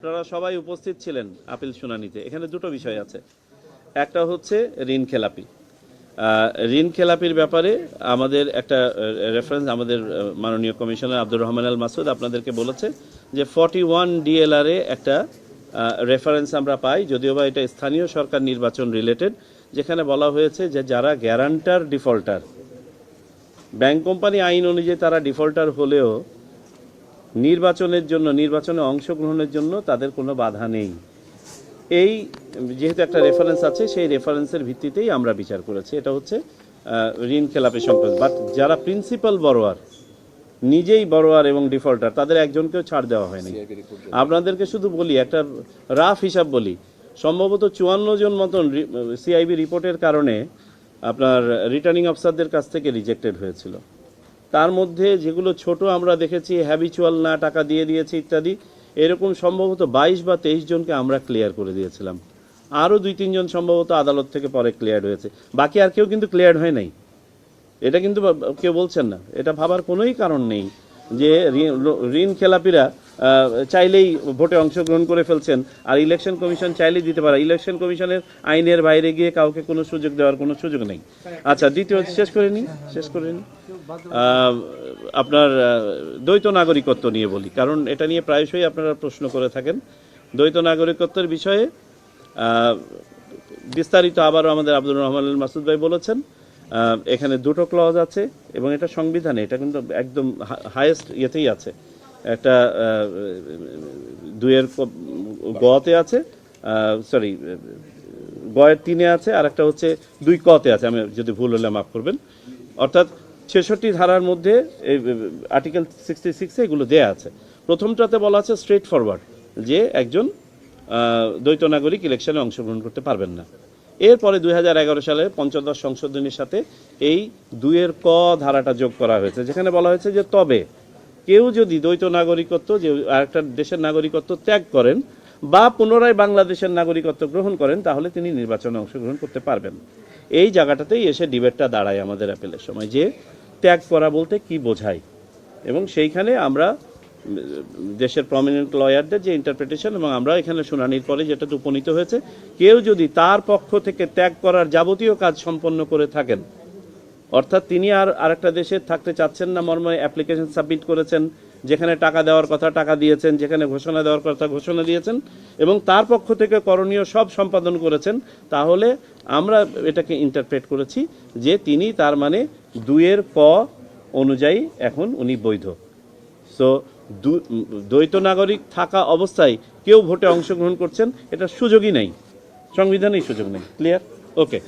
আপনারা সবাই উপস্থিত ছিলেন আপিল শুনানিতে। এখানে দুটো বিষয় আছে। একটা হচ্ছে ঋণ খেলাপি। ঋণ খেলাপির ব্যাপারে আমাদের একটা রেফারেন্স আমাদের মাননীয় কমিশনার আব্দুর রহমান আল মাসুদ আপনাদেরকে বলেছে যে 41 ডিএলআরে একটা রেফারেন্স আমরা পাই, যদিও বা এটা স্থানীয় সরকার নির্বাচন রিলেটেড, যেখানে বলা হয়েছে যে যারা গ্যারান্টার ডিফল্টার, ব্যাংক কোম্পানি আইন অনুযায়ী তারা ডিফল্টার হলেও নির্বাচনে অংশগ্রহণের জন্য তাদের কোনো বাধা নেই। এই যেহেতু একটা রেফারেন্স আছে, সেই রেফারেন্সের ভিত্তিতেই আমরা বিচার করেছি। এটা হচ্ছে ঋণ খেলাপি সংক্রান্ত। বাট যারা প্রিন্সিপাল বড়োয়ার, নিজেই বড়োয়ার এবং ডিফল্টার, তাদের একজনকেও ছাড় দেওয়া হয়নি। আপনাদেরকে শুধু বলি, একটা রাফ হিসাব বলি, সম্ভবত 54 জন মতন সিআইবি রিপোর্টের কারণে আপনার রিটার্নিং অফিসারদের কাছ থেকে রিজেক্টেড হয়েছিল। তার মধ্যে যেগুলো ছোট আমরা দেখেছি, হ্যাবিচুয়াল না, টাকা দিয়ে দিয়েছে ইত্যাদি, এরকম সম্ভবত 22 বা 23 জনকে আমরা ক্লিয়ার করে দিয়েছিলাম। আরও 2-3 জন সম্ভবত আদালত থেকে পরে ক্লিয়ার হয়েছে। বাকি আর কেউ কিন্তু ক্লিয়ার হয় নাই। এটা কিন্তু কেউ বলছেন না। এটা ভাবার কোনোই কারণ নেই যে ঋণ খেলাপিরা চাইলেই ভোটে অংশগ্রহণ করে ফেলছেন, আর ইলেকশন কমিশন চাইলেই দিতে পারে। ইলেকশন কমিশনের আইনের বাইরে গিয়ে কাউকে কোনো সুযোগ দেওয়ার কোনো সুযোগ নেই। আচ্ছা, দ্বিতীয় শেষ করে নিই। আপনার দ্বৈত নাগরিকত্ব নিয়ে বলি, কারণ এটা নিয়ে প্রায়শই আপনারা প্রশ্ন করে থাকেন। দ্বৈত নাগরিকত্বের বিষয়ে বিস্তারিত আবারও আমাদের আব্দুর রহমান আল মাসুদ ভাই বলেছেন। এখানে দুটো ক্লজ আছে এবং এটা সংবিধানে, এটা কিন্তু একদম হাইয়েস্ট ইয়েতেই আছে। একটা 2-এর গতে আছে, সরি গয়ের 3-এ আছে, আর একটা হচ্ছে 2 কতে আছে। আমি যদি ভুল হলে মাফ করবেন। অর্থাৎ 66 ধারার মধ্যে এই আর্টিকেল 66-এ এগুলো দেয়া আছে। প্রথমটাতে বলা আছে স্ট্রেট ফরওয়ার্ড যে একজন দ্বৈত নাগরিক ইলেকশনে অংশগ্রহণ করতে পারবেন না। এরপরে 2011 সালে পঞ্চদশ সংশোধনীর সাথে এই 2-এর ক ধারাটা যোগ করা হয়েছে, যেখানে বলা হয়েছে যে তবে কেউ যদি দ্বৈত নাগরিকত্ব, যে আরেকটা দেশের নাগরিকত্ব ত্যাগ করেন বা পুনরায় বাংলাদেশের নাগরিকত্ব গ্রহণ করেন, তাহলে তিনি নির্বাচনে অংশগ্রহণ করতে পারবেন। এই জায়গাটাতেই এসে ডিবেটটা দাঁড়ায় আমাদের অ্যাপেলের সময়, যে ত্যাগ করা বলতে কি বোঝায়। এবং সেইখানে আমরা দেশের প্রমিনেন্ট লয়ারদের যে ইন্টারপ্রিটেশন, এবং আমরা এখানে শুনানির পরে যেটা উপনীত হয়েছে, কেউ যদি তার পক্ষ থেকে ত্যাগ করার যাবতীয় কাজ সম্পন্ন করে থাকেন, অর্থাৎ তিনি আর আরেকটা দেশে থাকতে চাচ্ছেন না মর্মে অ্যাপ্লিকেশন সাবমিট করেছেন, যেখানে টাকা দেওয়ার কথা টাকা দিয়েছেন, যেখানে ঘোষণা দেওয়ার কথা ঘোষণা দিয়েছেন, এবং তার পক্ষ থেকে করণীয় সব সম্পাদন করেছেন, তাহলে আমরা এটাকে ইন্টারপ্রেট করেছি যে তিনি তার মানে 2-এর ক অনুযায়ী এখন উনি বৈধ। সো দ্বৈত নাগরিক থাকা অবস্থায় কেউ ভোটে অংশগ্রহণ করছেন, এটা সুযোগই নেই, সংবিধানেই সুযোগ নেই। ক্লিয়ার? ওকে।